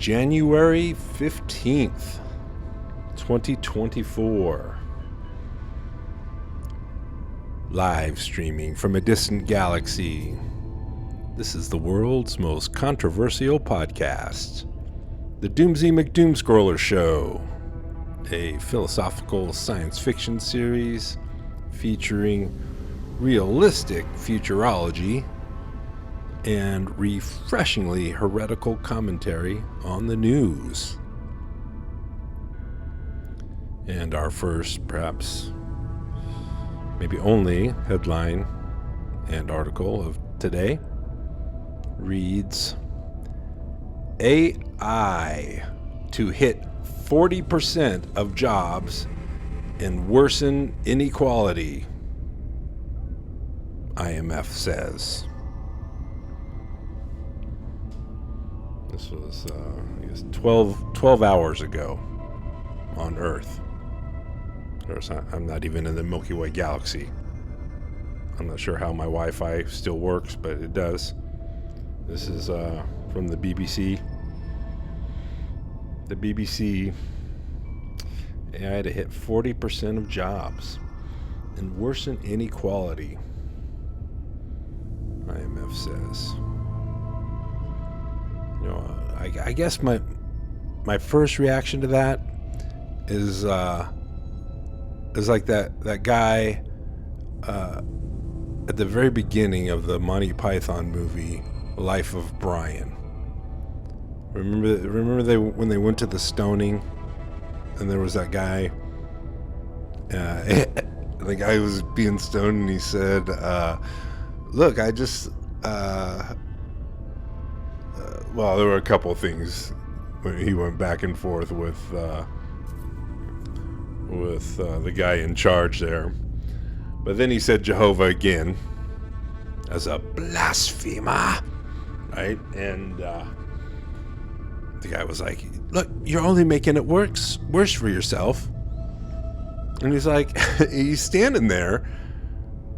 January 15th, 2024. Live streaming from a distant galaxy. This is the world's most controversial podcast, the Doomsy McDoomscroller Show, a philosophical science fiction series featuring realistic futurology and refreshingly heretical commentary on the news. And our first, perhaps maybe only, headline and article of today reads, AI to hit 40% of jobs and worsen inequality, IMF says. This was, I guess, 12 hours ago on Earth. Of course, I'm not even in the Milky Way galaxy. I'm not sure how my Wi-Fi still works, but it does. This is from the BBC. The BBC, AI to hit 40% of jobs and worsen inequality, IMF says. You know, I guess my first reaction to that is like that guy at the very beginning of the Monty Python movie Life of Brian. Remember when they went to the stoning, and there was that guy. The guy was being stoned, and he said, "Look, I just." Well, there were a couple things when he went back and forth with the guy in charge there, but then he said Jehovah again as a blasphemer, right? And the guy was like, "Look, you're only making it worse for yourself." And he's like, he's standing there,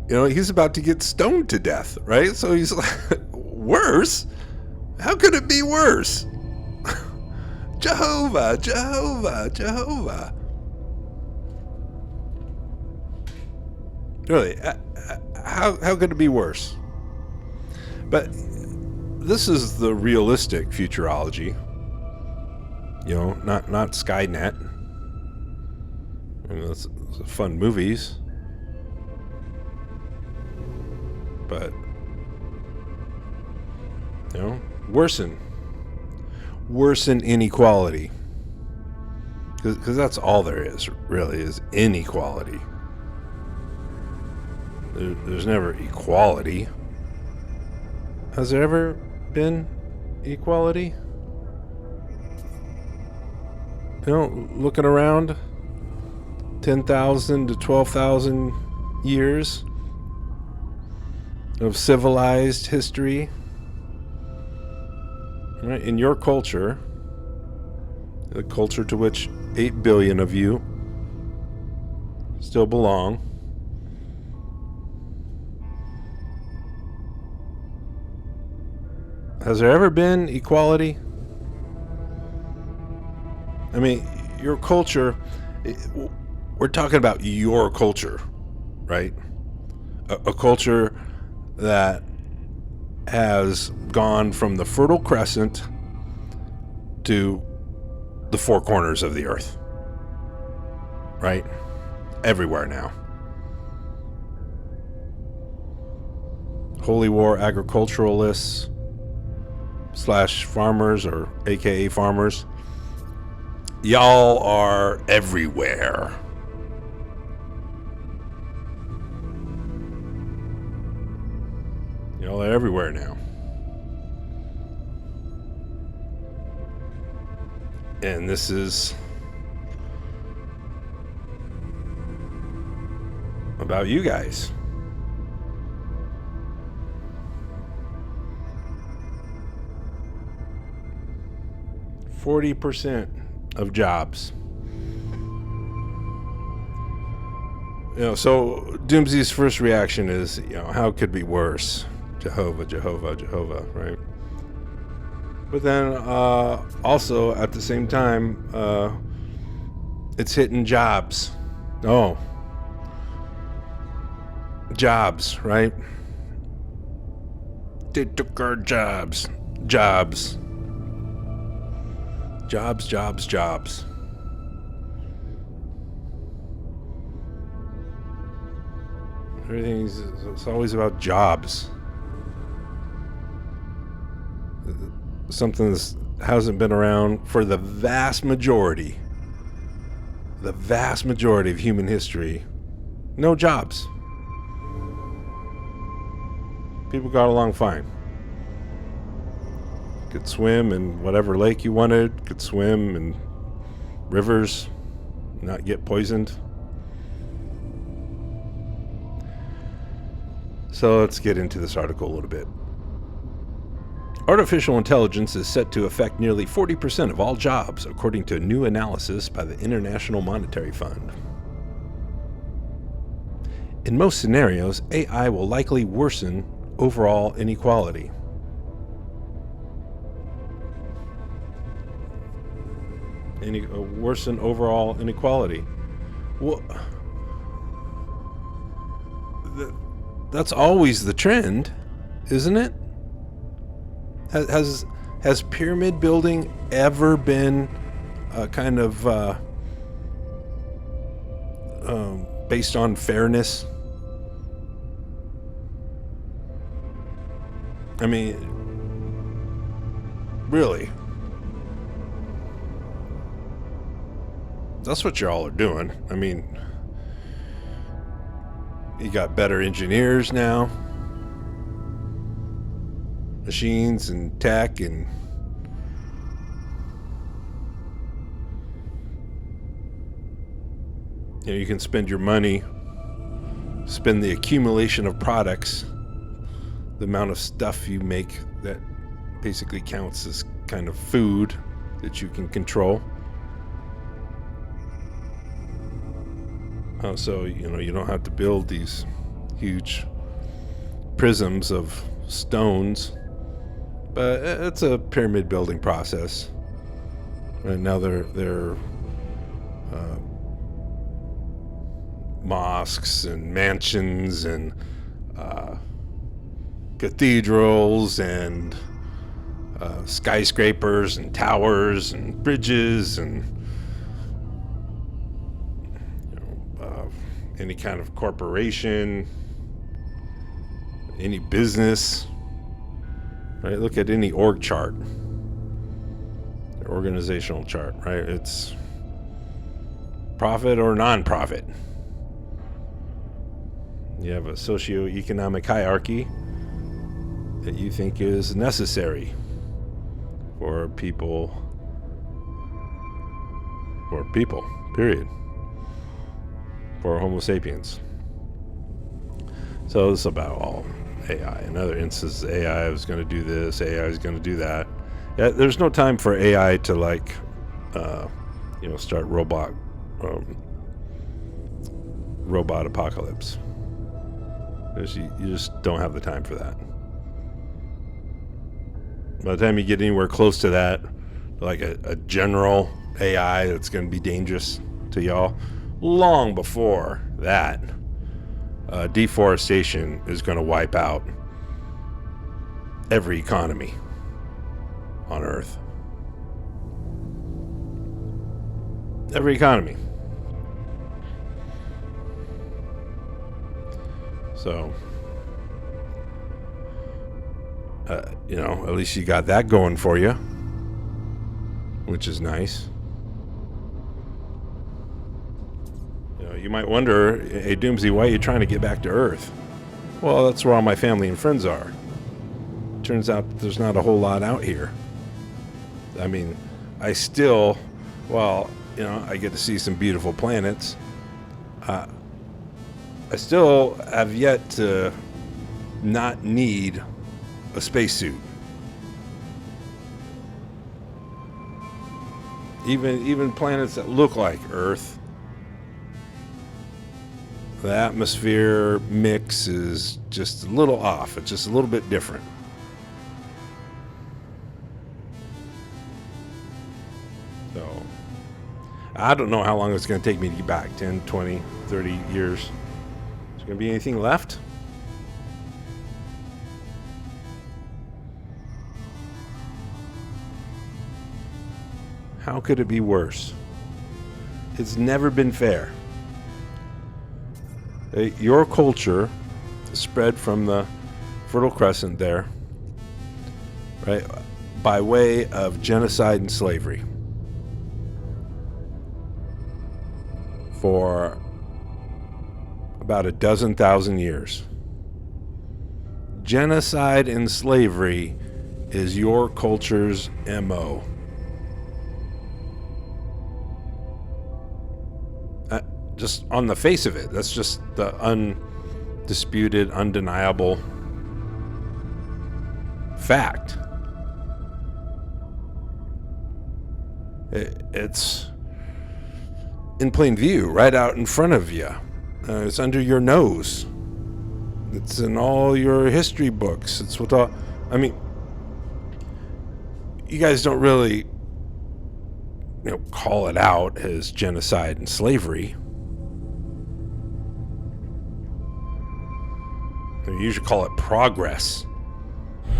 you know, he's about to get stoned to death, right? So he's like, worse? How could it be worse? Jehovah, Jehovah, Jehovah. Really, how could it be worse? But this is the realistic futurology. You know, not Skynet. I mean, it's fun movies. But, you know, worsen inequality, because that's all there is, really, is inequality. There's never equality. Has there ever been equality? You know, looking around 10,000 to 12,000 years of civilized history. Right, in your culture, the culture to which 8 billion of you still belong, has there ever been equality? I mean, your culture, we're talking about your culture, right? A culture that has gone from the Fertile Crescent to the four corners of the earth, right? Everywhere now. Holy War agriculturalists / farmers, or AKA farmers, y'all are everywhere. Y'all are everywhere now. And this is about you guys. %40 of jobs. You know, so Doomsy's first reaction is, you know, how could it be worse? Jehovah, Jehovah, Jehovah, right? But then also at the same time, it's hitting jobs. Oh, jobs, right? They took our jobs. Jobs. Jobs, jobs, jobs. It's always about jobs. Something that hasn't been around for the vast majority of human history. No jobs. People got along fine. Could swim in whatever lake you wanted, could swim in rivers, not get poisoned. So let's get into this article a little bit. Artificial intelligence is set to affect nearly 40% of all jobs, according to a new analysis by the International Monetary Fund. In most scenarios, AI will likely worsen overall inequality. Worsen overall inequality. Well, that's always the trend, isn't it? Has pyramid building ever been kind of based on fairness? I mean, really? That's what y'all are doing. I mean, you got better engineers now, machines and tech, and you can spend your money, spend the accumulation of products, the amount of stuff you make that basically counts as kind of food that you can control. So you don't have to build these huge prisms of stones, but it's a pyramid building process. Right now they're mosques and mansions and cathedrals and skyscrapers and towers and bridges and any kind of corporation, any business, right? Look at any org chart, organizational chart, right? It's profit or non-profit. You have a socioeconomic hierarchy that you think is necessary for people, period. For Homo sapiens. So this is about all AI. In other instances, AI is going to do this, AI is going to do that. Yeah, there's no time for AI to start robot apocalypse. You just don't have the time for that. By the time you get anywhere close to that, like a general AI that's going to be dangerous to y'all, long before that, deforestation is going to wipe out every economy on Earth. Every economy. So, at least you got that going for you, which is nice. You might wonder, hey, Doomsy, why are you trying to get back to Earth? Well, that's where all my family and friends are. Turns out there's not a whole lot out here. I mean, I get to see some beautiful planets. I still have yet to not need a spacesuit. Even planets that look like Earth, the atmosphere mix is just a little off. It's just a little bit different. I don't know how long it's going to take me to get back. 10, 20, 30 years. Is there going to be anything left? How could it be worse? It's never been fair. Your culture spread from the Fertile Crescent there, right, by way of genocide and slavery for about 12,000 years. Genocide and slavery is your culture's MO. Just on the face of it, that's just the undisputed, undeniable fact. It's in plain view, right out in front of you. It's under your nose. It's in all your history books. It's with all. I mean, you guys don't really, call it out as genocide and slavery. You usually call it progress.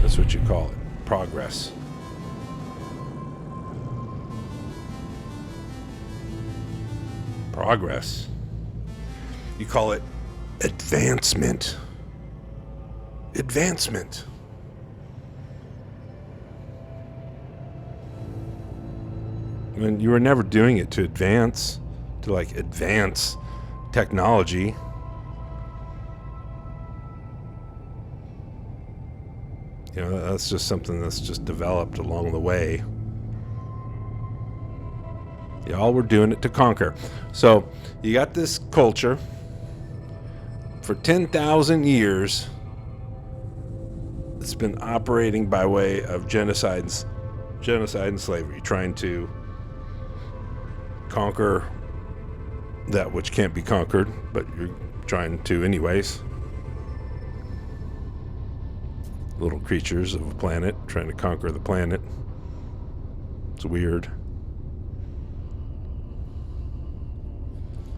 That's what you call it, progress. Progress. You call it advancement. Advancement. I mean, you were never doing it to advance technology. That's just something that's just developed along the way. Y'all were doing it to conquer. So you got this culture for 10,000 years. It's been operating by way of genocide and slavery, trying to conquer that which can't be conquered, but you're trying to anyways. Little creatures of a planet trying to conquer the planet. It's weird.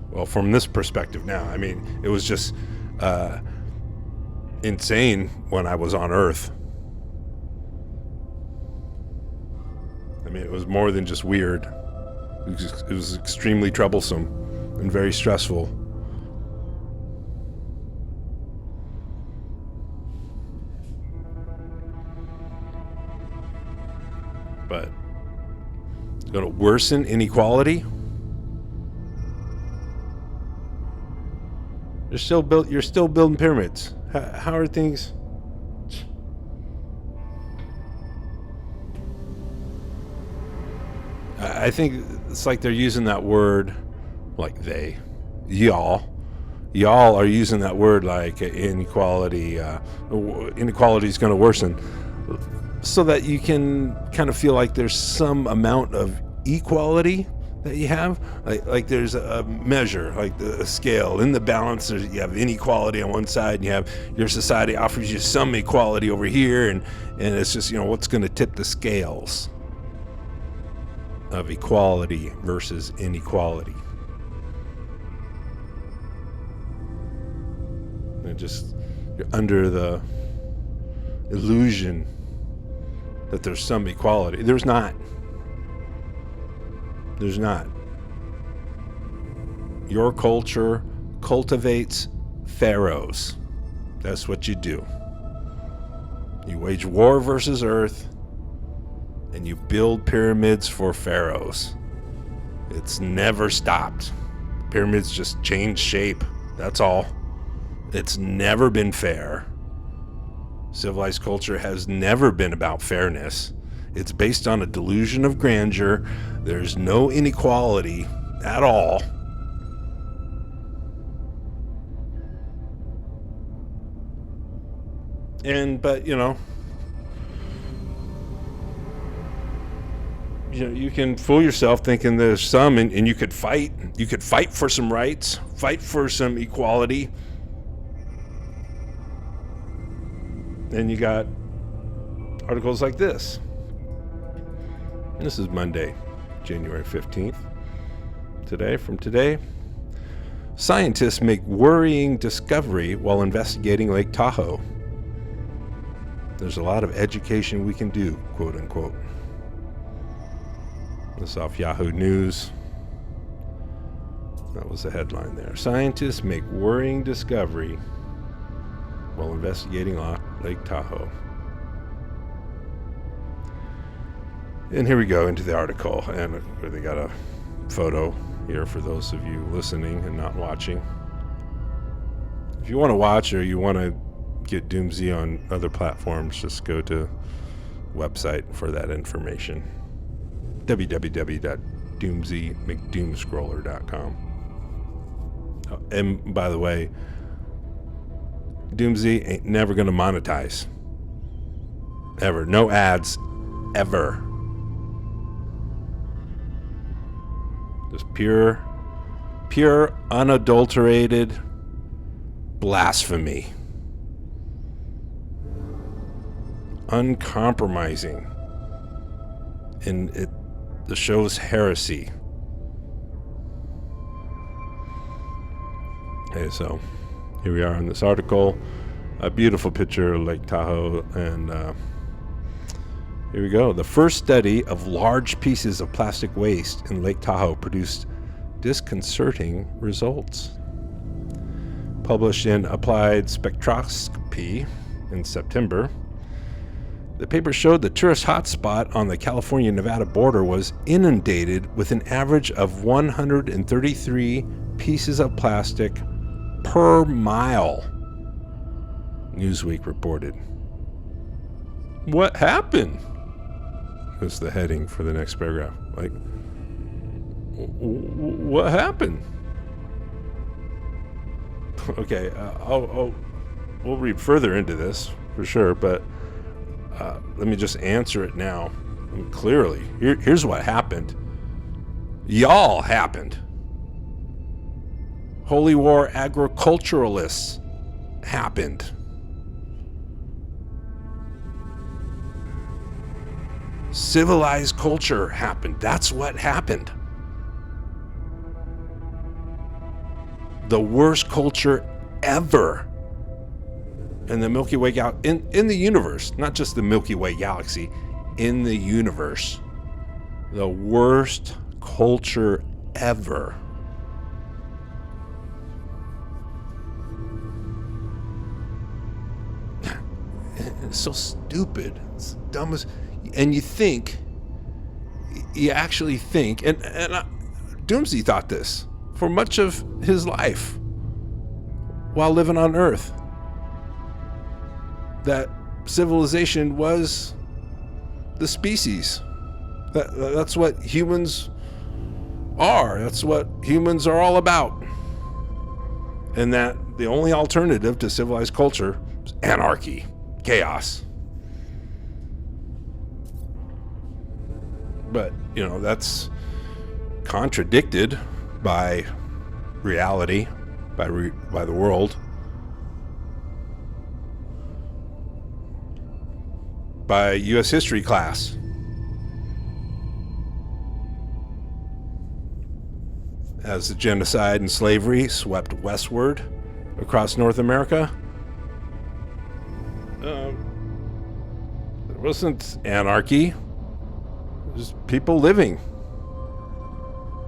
Well, from this perspective now, I mean, it was just insane when I was on Earth. I mean, it was more than just weird. It was extremely troublesome and very stressful. But it's going to worsen inequality. You're still building pyramids. How are things? I think it's like they're using that word, like y'all are using that word like inequality. Inequality is going to worsen, so that you can kind of feel like there's some amount of equality that you have, like there's a measure, like a scale in the balance. You have inequality on one side, and you have your society offers you some equality over here, and it's just what's going to tip the scales of equality versus inequality. And you're under the illusion that there's some equality. There's not. Your culture cultivates pharaohs. That's what you do. You wage war versus Earth, and you build pyramids for pharaohs. It's never stopped. Pyramids just change shape. That's all. It's never been fair. Civilized culture has never been about fairness. It's based on a delusion of grandeur. There's no inequality at all. But you can fool yourself thinking there's some, and you could fight for some rights, fight for some equality. And you got articles like this. This is Monday, January 15th. Today, scientists make worrying discovery while investigating Lake Tahoe. There's a lot of education we can do, quote unquote. This off Yahoo News. That was the headline there. Scientists make worrying discovery while investigating Lake Tahoe. And here we go into the article, and they got a photo here for those of you listening and not watching. If you want to watch or you want to get Doomsy on other platforms, just go to the website for that information. www.doomsymcdoomscroller.com. Oh, and by the way, Doomsy ain't never going to monetize. Ever. No ads. Ever. Just pure, unadulterated blasphemy. Uncompromising. And the show's heresy. Okay, so here we are in this article. A beautiful picture of Lake Tahoe, and here we go. The first study of large pieces of plastic waste in Lake Tahoe produced disconcerting results. Published in Applied Spectroscopy in September, the paper showed the tourist hotspot on the California-Nevada border was inundated with an average of 133 pieces of plastic per mile, Newsweek reported. What happened? That's the heading for the next paragraph. Like, what happened? Okay, we'll read further into this for sure, but let me just answer it now clearly. Here's what happened. Y'all happened. Holy War agriculturalists happened. Civilized culture happened. That's what happened. The worst culture ever in the Milky Way in the universe, not just the Milky Way galaxy, in the universe. The worst culture ever. It's so stupid. It's dumb as... And you actually think, and Doomsy thought this for much of his life while living on Earth, that civilization was the species. That's what humans are. That's what humans are all about. And that the only alternative to civilized culture is anarchy, chaos. But, that's contradicted by reality, by the world, by U.S. history class. As the genocide and slavery swept westward across North America, there wasn't anarchy. Just people living.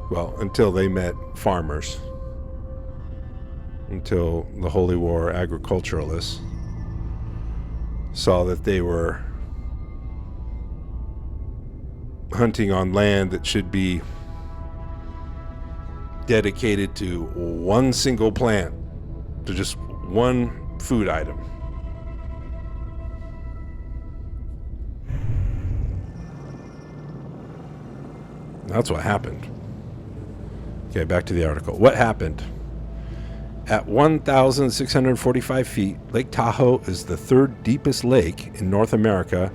Well, until they met farmers. Until the Holy War agriculturalists saw that they were hunting on land that should be dedicated to one single plant, to just one food item. That's what happened. Okay, back to the article. What happened? At 1,645 feet, Lake Tahoe is the third deepest lake in North America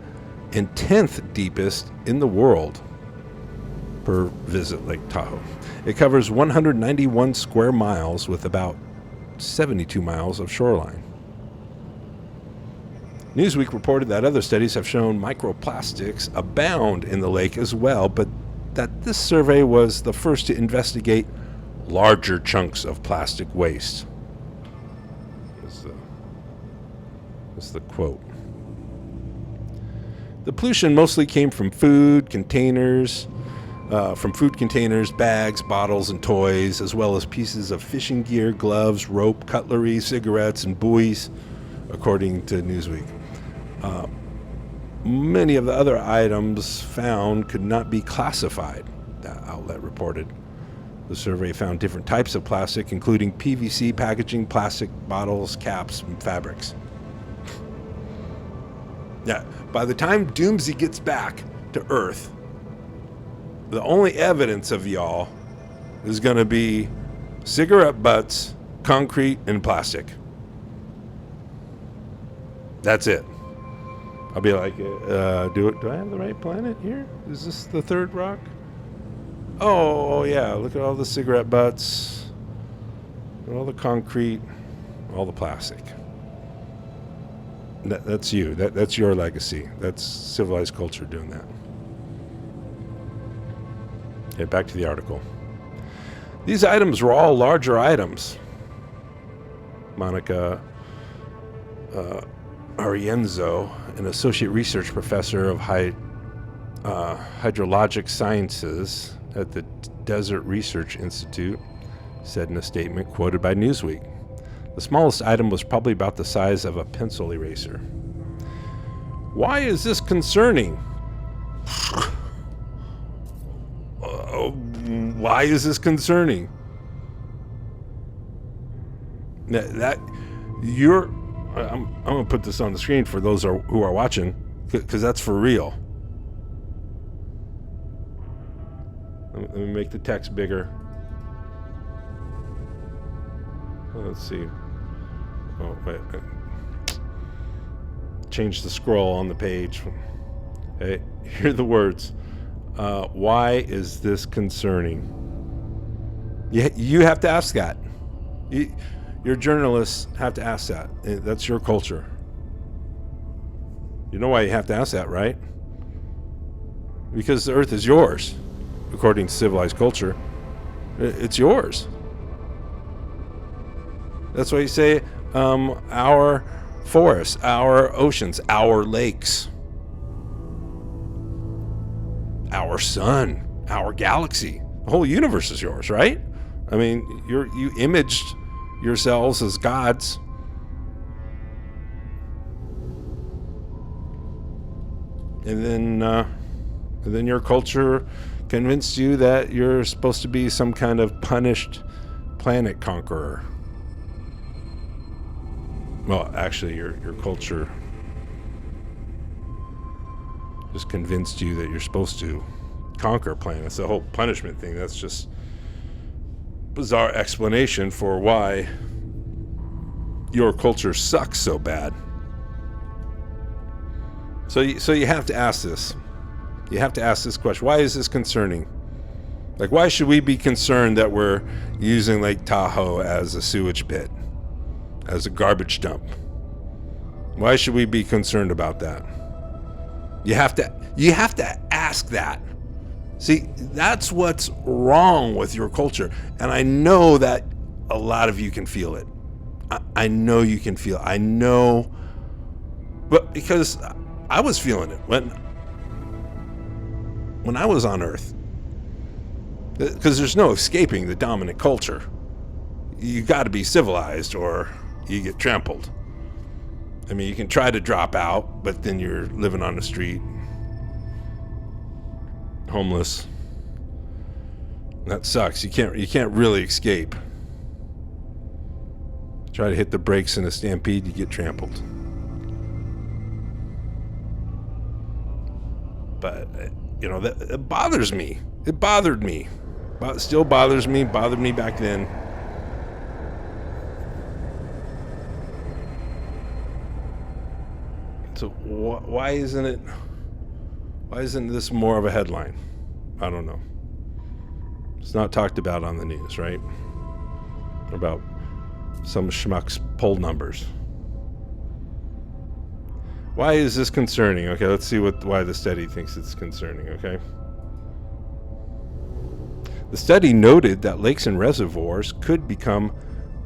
and 10th deepest in the world per visit Lake Tahoe. It covers 191 square miles with about 72 miles of shoreline. Newsweek reported that other studies have shown microplastics abound in the lake as well, but that this survey was the first to investigate larger chunks of plastic waste. That's the quote. The pollution mostly came from food containers, bags, bottles, and toys, as well as pieces of fishing gear, gloves, rope, cutlery, cigarettes, and buoys, according to Newsweek. Many of the other items found could not be classified, that outlet reported. The survey found different types of plastic, including PVC packaging, plastic bottles, caps, and fabrics. Yeah, by the time Doomsday gets back to Earth, the only evidence of y'all is going to be cigarette butts, concrete, and plastic. That's it. I'll be like, do I have the right planet here? Is this the third rock? Oh yeah, look at all the cigarette butts, all the concrete, all the plastic. That's you. That's your legacy. That's civilized culture doing that. Okay, back to the article. These items were all larger items. Monica Arienzo, an associate research professor of hydrologic sciences at the Desert Research Institute, said in a statement quoted by Newsweek. The smallest item was probably about the size of a pencil eraser. Why is this concerning? Why is this concerning? I'm going to put this on the screen for those who are watching, because that's for real. Let me make the text bigger. Let's see. Oh, wait. Change the scroll on the page. Hey, here are the words. Why is this concerning? You have to ask that. Your journalists have to ask that. That's your culture. You know why you have to ask that, right? Because the earth is yours, according to civilized culture. It's yours. That's why you say our forests, our oceans, our lakes, our sun, our galaxy. The whole universe is yours, right? I mean, you imaged yourselves as gods. And then your culture convinced you that you're supposed to be some kind of punished planet conqueror. Well, actually, your culture just convinced you that you're supposed to conquer planets. The whole punishment thing, that's just bizarre explanation for why your culture sucks so bad. So you have to ask this. You have to ask this question. Why is this concerning? Like, why should we be concerned that we're using Lake Tahoe as a sewage pit, as a garbage dump? Why should we be concerned about that? You have to ask that. See, that's what's wrong with your culture. And I know that a lot of you can feel it. I know you can feel it. I know, but because I was feeling it when I was on Earth. Because there's no escaping the dominant culture. You got to be civilized or you get trampled. I mean, you can try to drop out, but then you're living on the street, homeless. That sucks. You can't really escape. Try to hit the brakes in a stampede, you get trampled. But that it bothers me. It bothered me. It still bothers me. Bothered me back then. So why isn't this more of a headline? I don't know. It's not talked about on the news, right? About some schmuck's poll numbers. Why is this concerning? Okay, let's see why the study thinks it's concerning, okay? The study noted that lakes and reservoirs could become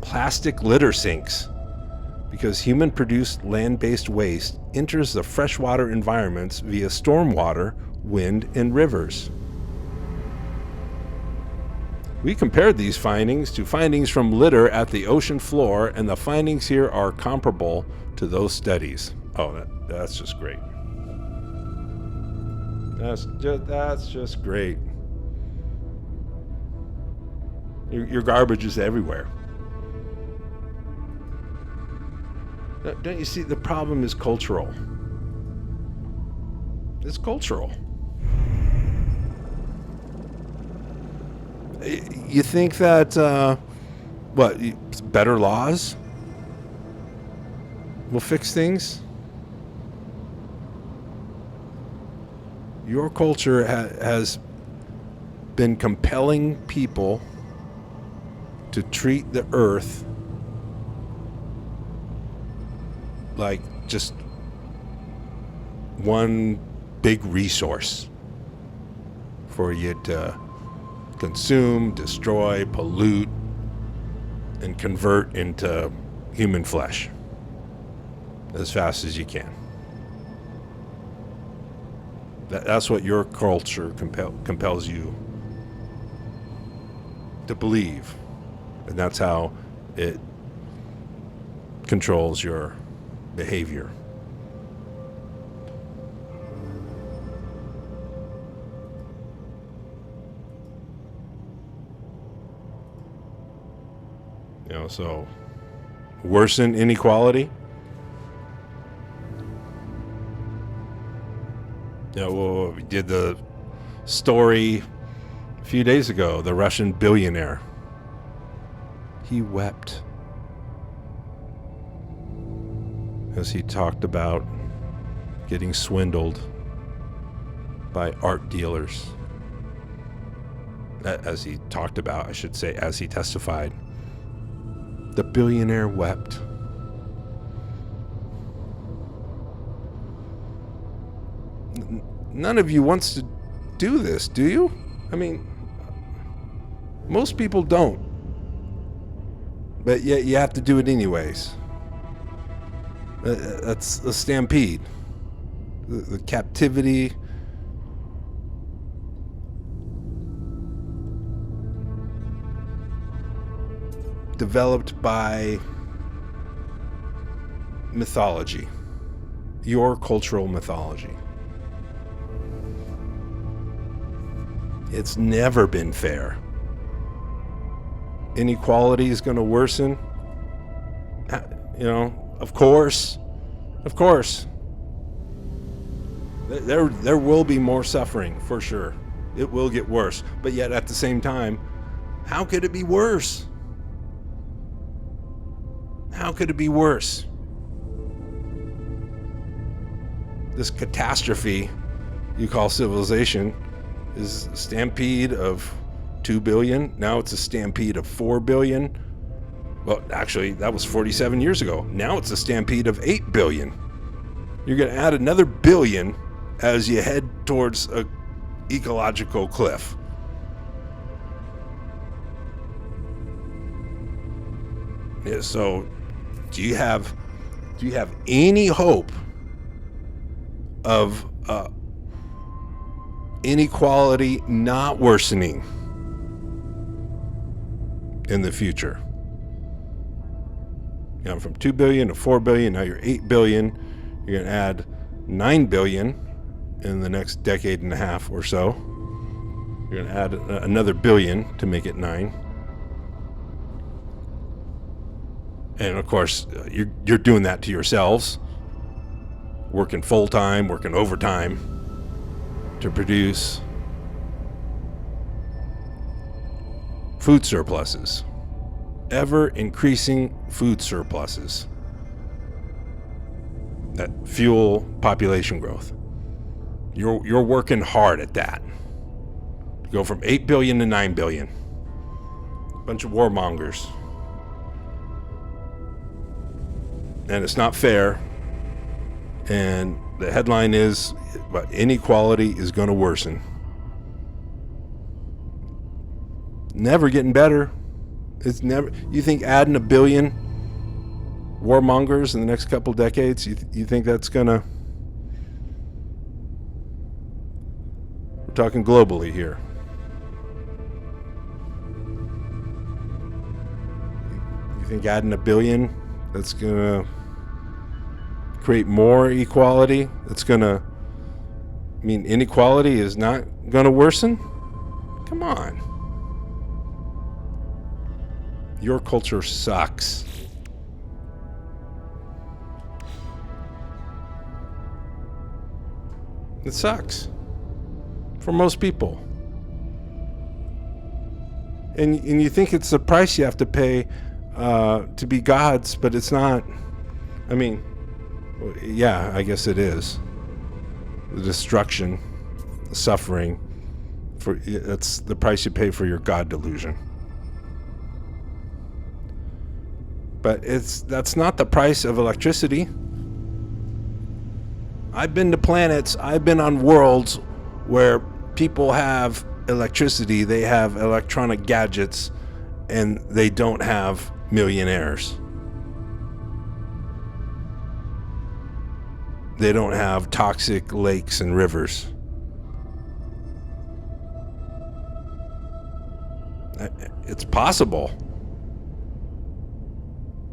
plastic litter sinks because human-produced land-based waste enters the freshwater environments via stormwater, wind, and rivers. We compared these findings to findings from litter at the ocean floor, and the findings here are comparable to those studies. Oh, that's just great. That's just great. Your garbage is everywhere. Don't you see? The problem is cultural. It's cultural. You think that, better laws will fix things? Your culture has been compelling people to treat the earth like just one big resource for you to consume, destroy, pollute, and convert into human flesh as fast as you can. That's what your culture compels you to believe, and that's how it controls your behavior. So worsen inequality. We did the story a few days ago, the Russian billionaire. He wept as he talked about getting swindled by art dealers. As he talked about, I should say, as he testified. The billionaire wept. None of you wants to do this, do you? I mean, most people don't. But yet you have to do it anyways. That's a stampede. The captivity. Developed by mythology, your cultural mythology. It's never been fair. Inequality is going to worsen. Of course. There will be more suffering, for sure. It will get worse. But yet at the same time, how could it be worse? How could it be worse? This catastrophe you call civilization is a stampede of 2 billion. Now it's a stampede of 4 billion. Well, actually, that was 47 years ago. Now it's a stampede of 8 billion. You're going to add another billion as you head towards a ecological cliff. Yeah, so do you have any hope of inequality not worsening in the future? From 2 billion to 4 billion, now you're 8 billion. You're going to add 9 billion in the next decade and a half or so. You're going to add another billion to make it 9. And of course, you're doing that to yourselves, working full-time, working overtime to produce food surpluses, ever increasing food surpluses that fuel population growth. You're working hard at that to go from 8 billion to 9 billion. A bunch of warmongers. And it's not fair. And the headline is, inequality is going to worsen. never getting better. It's never. You think adding 1 billion warmongers in the next couple decades, you think that's gonna? We're talking globally here. You think adding 1 billion, that's gonna create more equality? That's gonna mean inequality is not gonna worsen? Come on. Your culture sucks. It sucks for most people. And you think it's the price you have to pay to be gods, but it's not. I mean, yeah, I guess it is. The destruction, the suffering, that's the price you pay for your God delusion. But that's not the price of electricity. I've been to planets, I've been on worlds where people have electricity, they have electronic gadgets, and they don't have millionaires. They don't have toxic lakes and rivers. It's possible.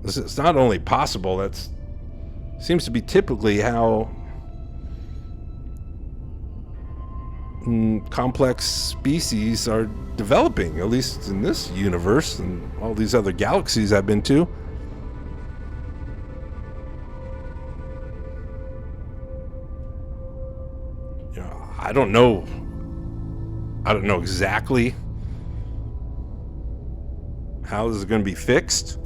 It's not only possible, that seems to be typically how complex species are developing, at least in this universe and all these other galaxies I've been to. You know, I don't know exactly how this is going to be fixed,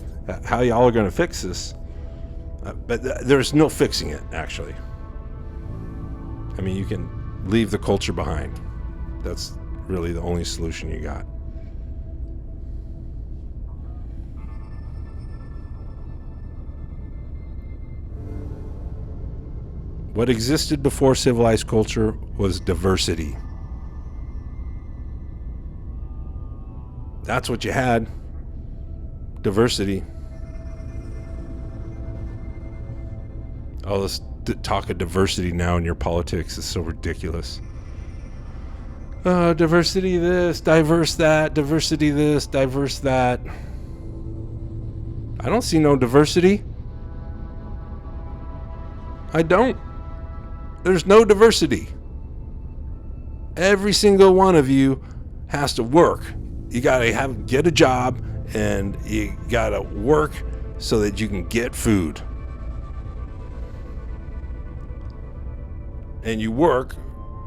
how y'all are going to fix this, but there's no fixing it, actually. I mean, you can leave the culture behind. That's really the only solution you got. What existed before civilized culture was diversity. That's what you had. Diversity. All this talk of diversity now in your politics is so ridiculous. Diversity this, diverse that, diversity this, diverse that. I don't see no diversity. I don't. There's no diversity. Every single one of you has to work. You gotta get a job, and you gotta work so that you can get food. And you work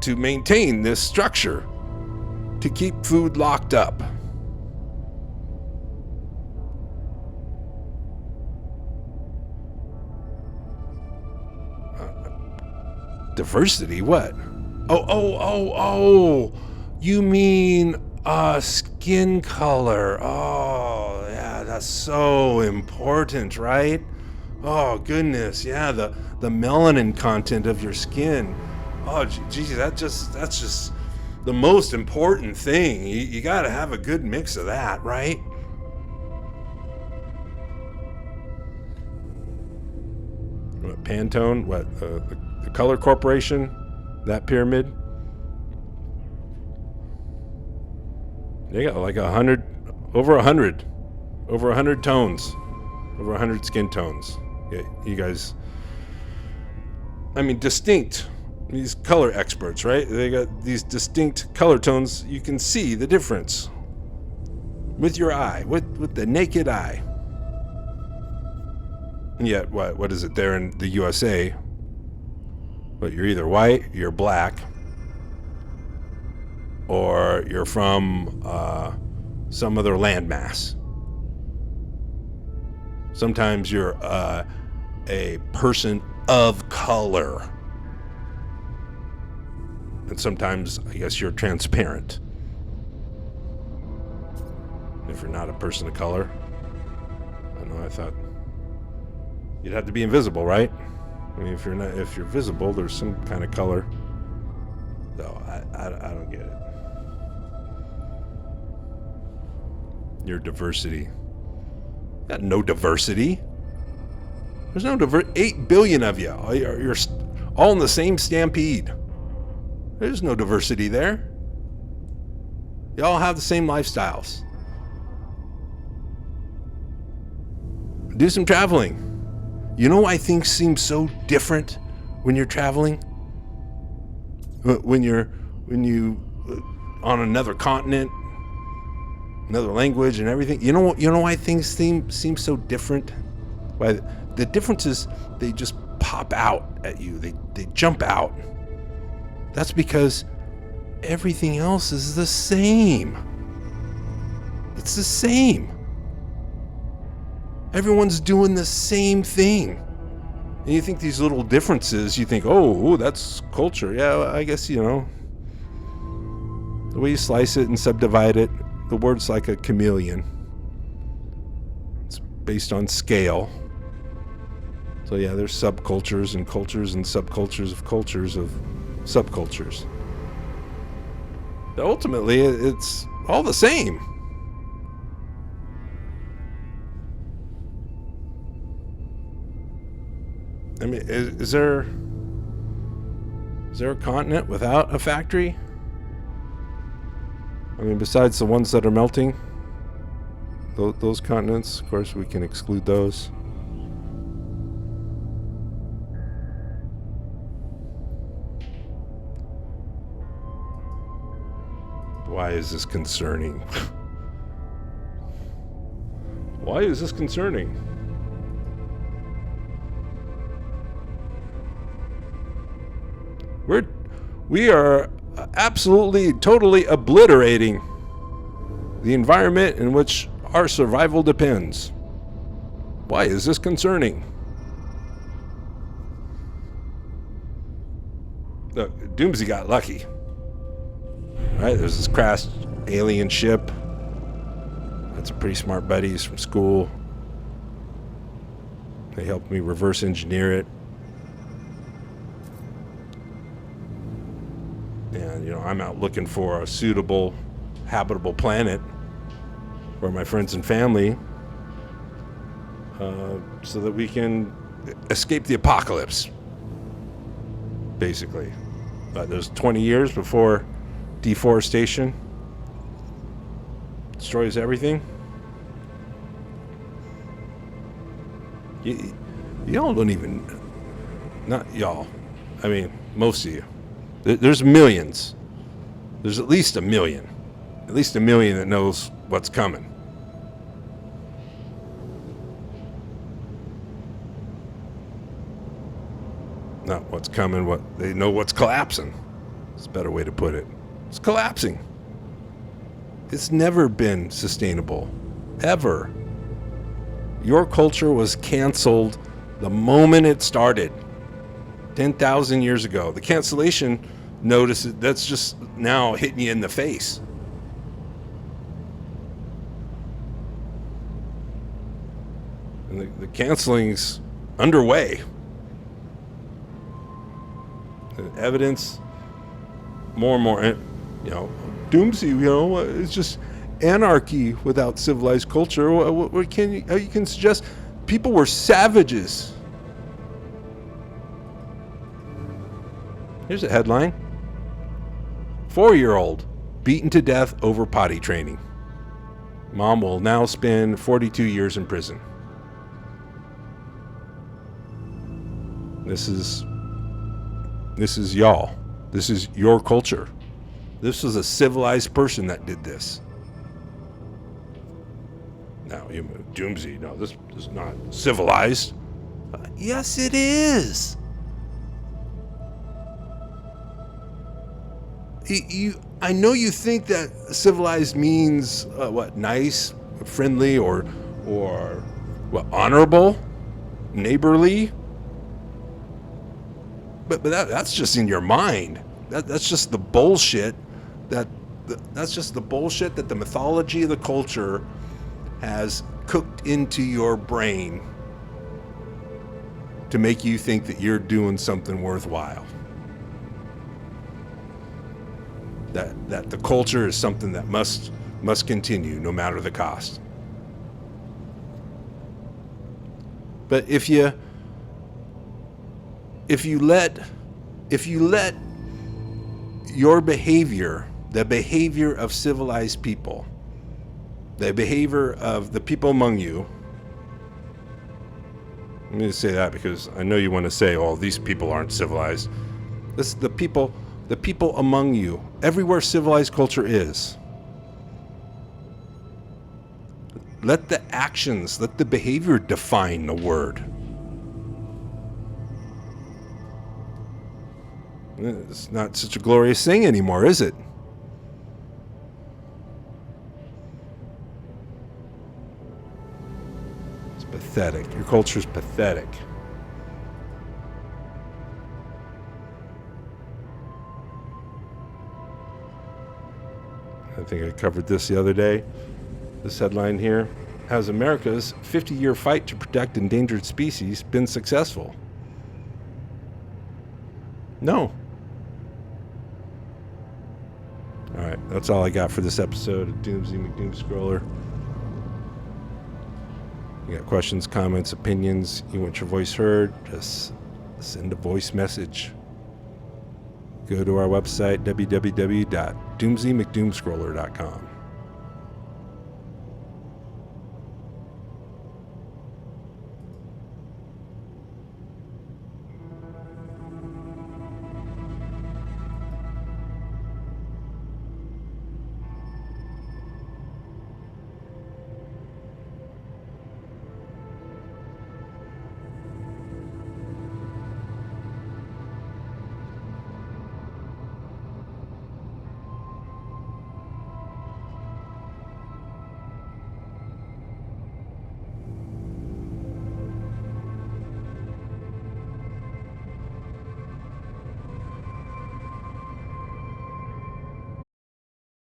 to maintain this structure, to keep food locked up. Diversity? What? Oh. You mean skin color. Oh, yeah, that's so important, right? Oh, goodness. Yeah, the melanin content of your skin. Oh, geez, that's just the most important thing. You got to have a good mix of that, right? What, Pantone? What, the Color Corporation? That pyramid? They got like 100, over 100 tones, over 100 skin tones. Yeah, you guys, I mean, distinct. These color experts, right? They got these distinct color tones. You can see the difference with your eye, with the naked eye. And yet, what is it there in the USA? But you're either white, you're black, or you're from some other landmass. Sometimes you're a person of color. And sometimes, I guess, you're transparent. If you're not a person of color. I don't know, I thought you'd have to be invisible, right? I mean, if you're visible, there's some kind of color. So I don't get it. Your diversity. Got no diversity. There's no 8 billion of you. You're all in the same stampede. There's no diversity there. You all have the same lifestyles. Do some traveling. You know why things seem so different when you're traveling? When you on another continent, another language and everything. You know why things seem so different? Why the difference is they just pop out at you. They jump out. That's because everything else is the same. It's the same. Everyone's doing the same thing. And you think these little differences, you think, oh, that's culture. Yeah, well, I guess, the way you slice it and subdivide it, the word's like a chameleon. It's based on scale. So yeah, there's subcultures and cultures and subcultures of cultures of subcultures. But ultimately, it's all the same. I mean, is there a continent without a factory? I mean, besides the ones that are melting, those continents, of course, we can exclude those. Why is this concerning? Why is this concerning? We are absolutely, totally obliterating the environment in which our survival depends. Why is this concerning? Look, Doomsday got lucky. Right, there's this crashed alien ship. Had some pretty smart buddies from school. They helped me reverse engineer it. And, I'm out looking for a suitable, habitable planet for my friends and family so that we can escape the apocalypse, basically. But there's 20 years before deforestation destroys everything. Y'all don't even, not y'all, I mean most of you, there's millions, there's at least a million that knows what's coming. Not what's coming, what they know what's collapsing. It's a better way to put it. It's collapsing. It's never been sustainable, ever. Your culture was canceled the moment it started, 10,000 years ago. The cancellation notice, that's just now hitting you in the face. And the canceling's underway. The evidence, more and more, doomsday, it's just anarchy without civilized culture. What can you can suggest? People were savages. Here's a headline. 4-year-old beaten to death over potty training. Mom will now spend 42 years in prison. This is y'all. This is your culture. This was a civilized person that did this. Now, doomsday, no, this is not civilized. Yes, it is. I know you think that civilized means nice, friendly, or honorable, neighborly. But that's just in your mind. That's just the bullshit. That's just the bullshit that the mythology of the culture has cooked into your brain to make you think that you're doing something worthwhile. That the culture is something that must must continue no matter the cost. But if you let your behavior, the behavior of civilized people, the behavior of the people among you, let me just say that because I know you want to say, oh, these people aren't civilized. This is the people among you, everywhere civilized culture is. Let the actions, let the behavior define the word. It's not such a glorious thing anymore, is it? It's pathetic. Your culture's pathetic. I think I covered this the other day. This headline here: has America's 50-year fight to protect endangered species been successful? No. All right, that's all I got for this episode of Doomsy McDoomscroller. You got questions, comments, opinions, you want your voice heard, just send a voice message. Go to our website, www.doomsymcdoomscroller.com.